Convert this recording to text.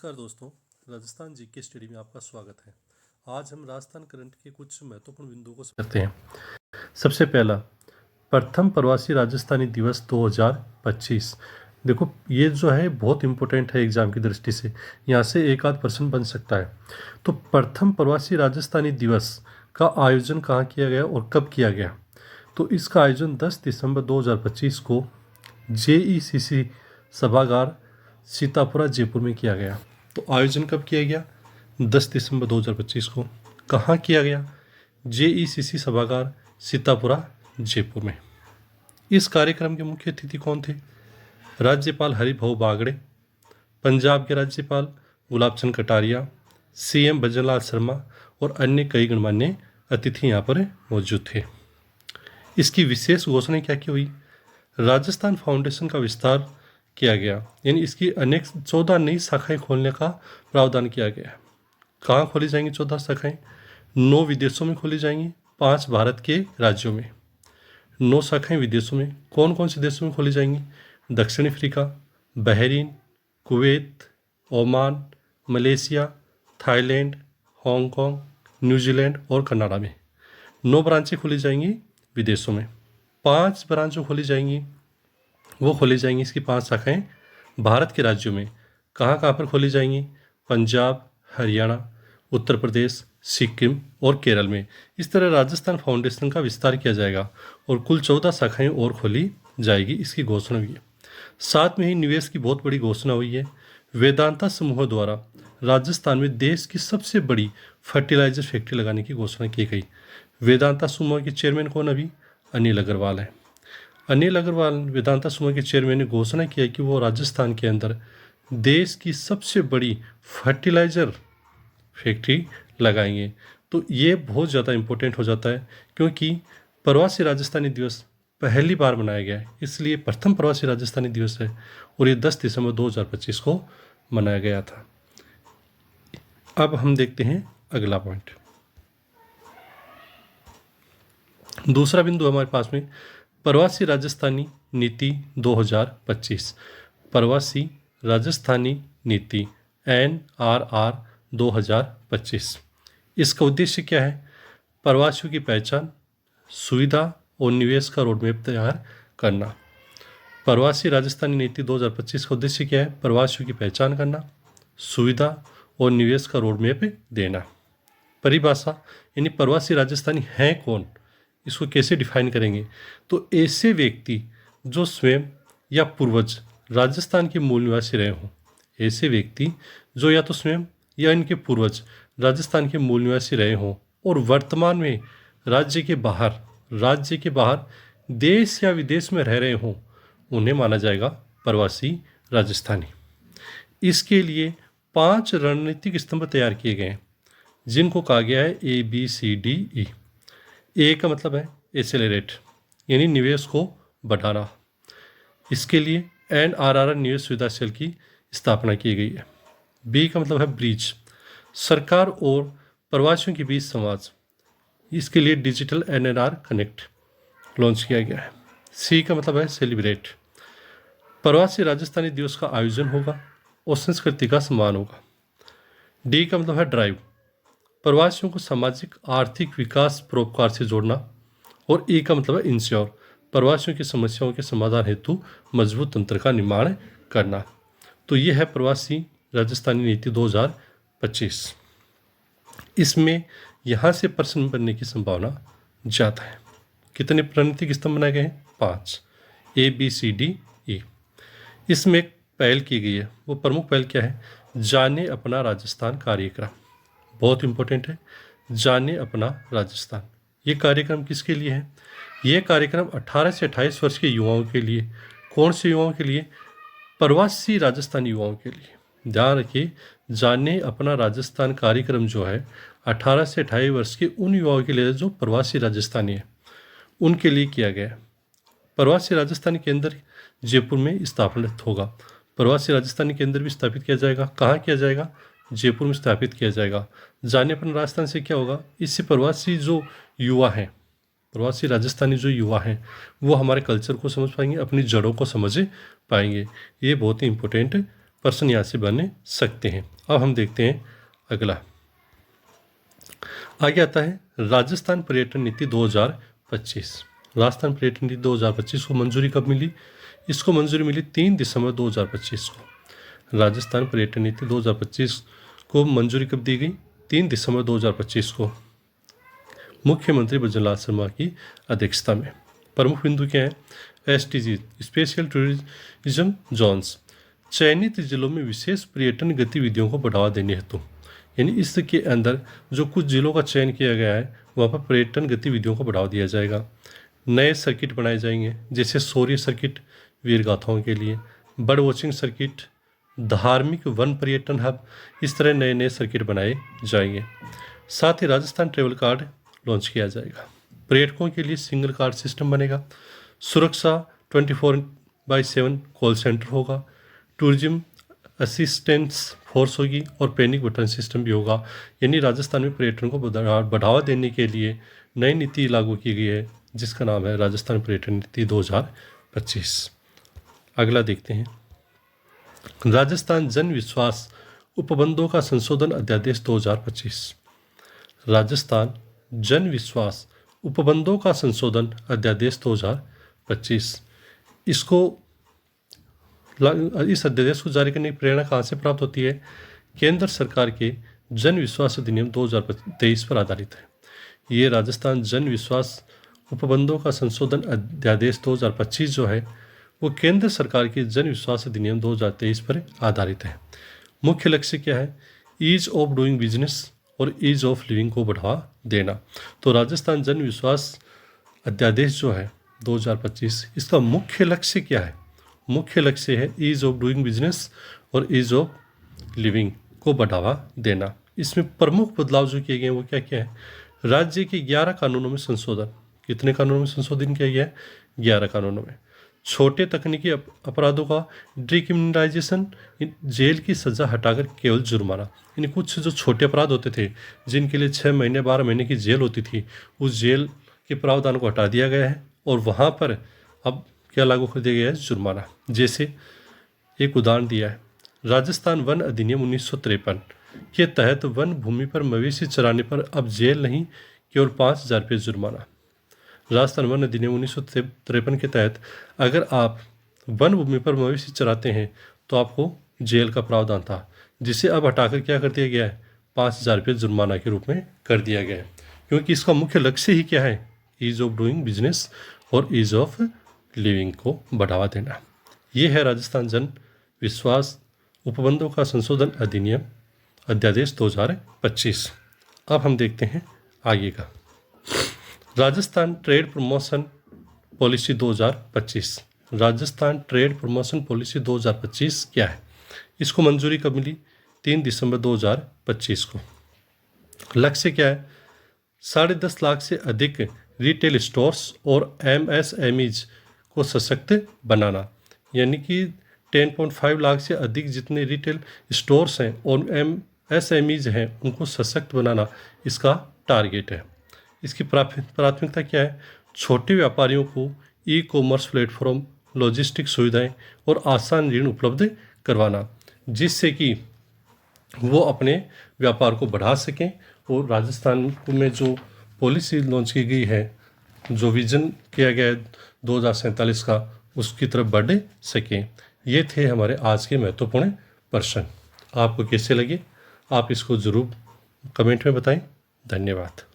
नमस्कार दोस्तों, Rajasthan GK study में आपका स्वागत है। आज हम राजस्थान करंट के कुछ महत्वपूर्ण बिंदुओं को करते हैं। सबसे पहला, प्रथम प्रवासी राजस्थानी दिवस 2025। देखो, ये जो है बहुत इंपॉर्टेंट है एग्जाम की दृष्टि से। यहाँ से एक आध प्रश्न बन सकता है। तो प्रथम प्रवासी राजस्थानी दिवस का आयोजन कहाँ किया गया और कब किया गया? तो इसका आयोजन 10 दिसंबर 2025 को JECC सभागार सीतापुरा जयपुर में किया गया। तो आयोजन कब किया गया? 10 दिसंबर 2025 को। कहाँ किया गया? JECC सभागार सीतापुरा जयपुर में। इस कार्यक्रम के मुख्य अतिथि कौन थे? राज्यपाल हरिभाऊ बागड़े, पंजाब के राज्यपाल गुलाब चंद कटारिया, CM भजनलाल शर्मा और अन्य कई गणमान्य अतिथि यहाँ पर मौजूद थे। इसकी विशेष घोषणा क्या की हुई? राजस्थान फाउंडेशन का विस्तार किया गया, यानी इसकी अनेक 14 नई शाखाएं खोलने का प्रावधान किया गया। कहाँ खोली जाएंगी 14 शाखाएं? 9 विदेशों में खोली जाएंगी, 5 भारत के राज्यों में। 9 शाखाएं विदेशों में। कौन कौन से देशों में खोली जाएंगी? दक्षिण Africa, Bahrain, Kuwait, Oman, Malaysia, Thailand, Hong Kong, New Zealand और कनाडा में 9 ब्रांचें खोली जाएंगी विदेशों में। 5 ब्रांच जो खोली जाएंगी वो खोली जाएंगी, इसकी 5 शाखाएं भारत के राज्यों में। कहाँ कहाँ पर खोली जाएंगी? पंजाब, हरियाणा, उत्तर प्रदेश, सिक्किम और केरल में। इस तरह राजस्थान फाउंडेशन का विस्तार किया जाएगा और कुल 14 शाखाएं और खोली जाएगी, इसकी घोषणा हुई है। साथ में ही निवेश की बहुत बड़ी घोषणा हुई है। वेदांता समूह द्वारा राजस्थान में देश की सबसे बड़ी फर्टिलाइजर फैक्ट्री लगाने की घोषणा की गई। वेदांता समूह के चेयरमैन कौन? अभी अनिल अग्रवाल है। अनिल अग्रवाल वेदांता समूह के चेयरमैन ने घोषणा किया कि वो राजस्थान के अंदर देश की सबसे बड़ी फर्टिलाइजर फैक्ट्री लगाएंगे। तो ये बहुत ज़्यादा इम्पोर्टेंट हो जाता है, क्योंकि प्रवासी राजस्थानी दिवस पहली बार मनाया गया है, इसलिए प्रथम प्रवासी राजस्थानी दिवस है और ये 10 दिसंबर 2025 को मनाया गया था। अब हम देखते हैं अगला पॉइंट। दूसरा बिंदु हमारे पास में प्रवासी राजस्थानी नीति 2025। प्रवासी राजस्थानी नीति NRR 2025। इसका उद्देश्य क्या है? प्रवासियों की पहचान, सुविधा और निवेश का रोडमैप तैयार करना। प्रवासी राजस्थानी नीति 2025 का उद्देश्य क्या है? प्रवासियों की पहचान करना, सुविधा और निवेश का रोडमैप देना। परिभाषा, यानी प्रवासी राजस्थानी हैं कौन, इसको कैसे डिफाइन करेंगे? तो ऐसे व्यक्ति जो स्वयं या पूर्वज राजस्थान के मूल निवासी रहे हों। ऐसे व्यक्ति जो या तो स्वयं या इनके पूर्वज राजस्थान के मूल निवासी रहे हों और वर्तमान में राज्य के बाहर देश या विदेश में रह रहे हों, उन्हें माना जाएगा प्रवासी राजस्थानी। इसके लिए 5 रणनीतिक स्तंभ तैयार किए गए हैं, जिनको कहा गया है ABCDE। ए का मतलब है एक्सेलरेट, यानी निवेश को बढ़ाना। इसके लिए NRR निवेश सुविधा सेल की स्थापना की गई है। बी का मतलब है ब्रिज, सरकार और प्रवासियों के बीच संवाद। इसके लिए डिजिटल NRR कनेक्ट लॉन्च किया गया है। सी का मतलब है सेलिब्रेट, प्रवासी राजस्थानी दिवस का आयोजन होगा और संस्कृति का सम्मान होगा। डी का मतलब है ड्राइव, प्रवासियों को सामाजिक आर्थिक विकास परोपकार से जोड़ना। और ई का मतलब है इंश्योर, प्रवासियों की समस्याओं के समाधान हेतु मजबूत तंत्र का निर्माण करना। तो ये है प्रवासी राजस्थानी नीति 2025। इसमें यहाँ से प्रश्न बनने की संभावना ज़्यादा है। कितने रणनीतिक स्तंभ बनाए गए हैं? 5, ABCDE। इसमें एक पहल की गई है, वो प्रमुख पहल क्या है? जाने अपना राजस्थान कार्यक्रम। बहुत इंपॉर्टेंट है, जाने अपना राजस्थान। ये कार्यक्रम किसके लिए है? ये कार्यक्रम 18 से 28 वर्ष के युवाओं के लिए। कौन से युवाओं के लिए? प्रवासी राजस्थानी युवाओं के लिए। ध्यान रखिए, जाने अपना राजस्थान कार्यक्रम जो है 18 से 28 वर्ष के उन युवाओं के लिए जो प्रवासी राजस्थानी है, उनके लिए किया गया है। प्रवासी राजस्थानी केंद्र जयपुर में स्थापित होगा। प्रवासी राजस्थानी केंद्र भी स्थापित किया जाएगा। कहाँ किया जाएगा? जयपुर में स्थापित किया जाएगा। जाने अपना राजस्थान से क्या होगा? इससे प्रवासी जो युवा हैं, प्रवासी राजस्थानी जो युवा हैं, वो हमारे कल्चर को समझ पाएंगे, अपनी जड़ों को समझ पाएंगे। ये बहुत ही इम्पोर्टेंट पर्सन यहाँ से बन सकते हैं। अब हम देखते हैं अगला। आगे आता है राजस्थान पर्यटन नीति 2025। राजस्थान पर्यटन नीति 2025 को मंजूरी कब मिली? इसको मंजूरी मिली 3 दिसंबर 2025 को। राजस्थान पर्यटन नीति 2025 को मंजूरी कब दी गई? 3 दिसंबर 2025 को मुख्यमंत्री भजनलाल शर्मा की अध्यक्षता में। प्रमुख बिंदु क्या है? STG स्पेशल टूरिज्म जोन्स, चयनित जिलों में विशेष पर्यटन गतिविधियों को बढ़ावा देने हेतु, यानी इसके अंदर जो कुछ जिलों का चयन किया गया है वहाँ पर पर्यटन गतिविधियों को बढ़ावा दिया जाएगा। नए सर्किट बनाए जाएंगे, जैसे शौर्य सर्किट वीर गाथाओं के लिए, बर्ड वॉचिंग सर्किट, धार्मिक वन पर्यटन हब, इस तरह नए नए सर्किट बनाए जाएंगे। साथ ही राजस्थान ट्रेवल कार्ड लॉन्च किया जाएगा। पर्यटकों के लिए सिंगल कार्ड सिस्टम बनेगा। सुरक्षा 24/7 कॉल सेंटर होगा। टूरिज्म असिस्टेंस फोर्स होगी और पैनिक बटन सिस्टम भी होगा। यानी राजस्थान में पर्यटन को बढ़ावा देने के लिए नई नीति लागू की गई है, जिसका नाम है राजस्थान पर्यटन नीति 2025। अगला देखते हैं राजस्थान जन विश्वास उपबंधों का संशोधन अध्यादेश 2025। राजस्थान जन विश्वास उपबंधों का संशोधन अध्यादेश 2025, इस अध्यादेश को जारी करने की प्रेरणा कहाँ से प्राप्त होती है? केंद्र सरकार के जन विश्वास अधिनियम 2023 पर आधारित है। ये राजस्थान जन विश्वास उपबंधों का संशोधन अध्यादेश 2025 जो है वो केंद्र सरकार के जन विश्वास अधिनियम 2023 पर आधारित है। मुख्य लक्ष्य क्या है? ईज ऑफ डूइंग बिजनेस और ईज ऑफ लिविंग को बढ़ावा देना। तो राजस्थान जन विश्वास अध्यादेश जो है 2025, इसका मुख्य लक्ष्य क्या है? मुख्य लक्ष्य है ईज ऑफ डूइंग बिजनेस और ईज ऑफ लिविंग को बढ़ावा देना। इसमें प्रमुख बदलाव जो किए गए हैं वो क्या क्या है? राज्य के 11 कानूनों में संशोधन। कितने कानूनों में संशोधन किया गया है? 11 कानूनों में। छोटे तकनीकी अपराधों का डिक्रिमिनलाइजेशन, जेल की सज़ा हटाकर केवल जुर्माना। यानी कुछ जो छोटे अपराध होते थे जिनके लिए 6 महीने 12 महीने की जेल होती थी, उस जेल के प्रावधान को हटा दिया गया है और वहाँ पर अब क्या लागू कर दिया गया है? जुर्माना। जैसे एक उदाहरण दिया है, राजस्थान वन अधिनियम 1953 के तहत वन भूमि पर मवेशी चराने पर अब जेल नहीं, केवल 5,000 रुपये जुर्माना। राजस्थान वन अधिनियम 1953 के तहत अगर आप वन भूमि पर मवेशी चराते हैं तो आपको जेल का प्रावधान था, जिसे अब हटाकर क्या कर दिया गया है? 5,000 रुपये जुर्माना के रूप में कर दिया गया है। क्योंकि इसका मुख्य लक्ष्य ही क्या है? ईज ऑफ डूइंग बिजनेस और ईज ऑफ लिविंग को बढ़ावा देना। ये है राजस्थान जन विश्वास उपबंधों का संशोधन अधिनियम अध्यादेश 2025। अब हम देखते हैं आगे का। Rajasthan trade promotion policy 2025। Rajasthan trade promotion policy 2025 क्या है? इसको मंजूरी कब मिली? 3 दिसंबर 2025 को। लक्ष्य क्या है? 10.5 लाख से अधिक रिटेल स्टोर्स और MSMEs को सशक्त बनाना। यानी कि 10.5 लाख से अधिक जितने रिटेल स्टोर्स हैं और MSMEs हैं उनको सशक्त बनाना इसका टारगेट है। इसकी प्राथमिकता क्या है? छोटे व्यापारियों को ई-कॉमर्स प्लेटफॉर्म, लॉजिस्टिक सुविधाएं और आसान ऋण उपलब्ध करवाना, जिससे कि वो अपने व्यापार को बढ़ा सकें और राजस्थान में जो पॉलिसी लॉन्च की गई है, जो विजन किया गया है 2047 का, उसकी तरफ बढ़ सकें। ये थे हमारे आज के महत्वपूर्ण प्रश्न। आपको कैसे लगे आप इसको ज़रूर कमेंट में बताएं। धन्यवाद।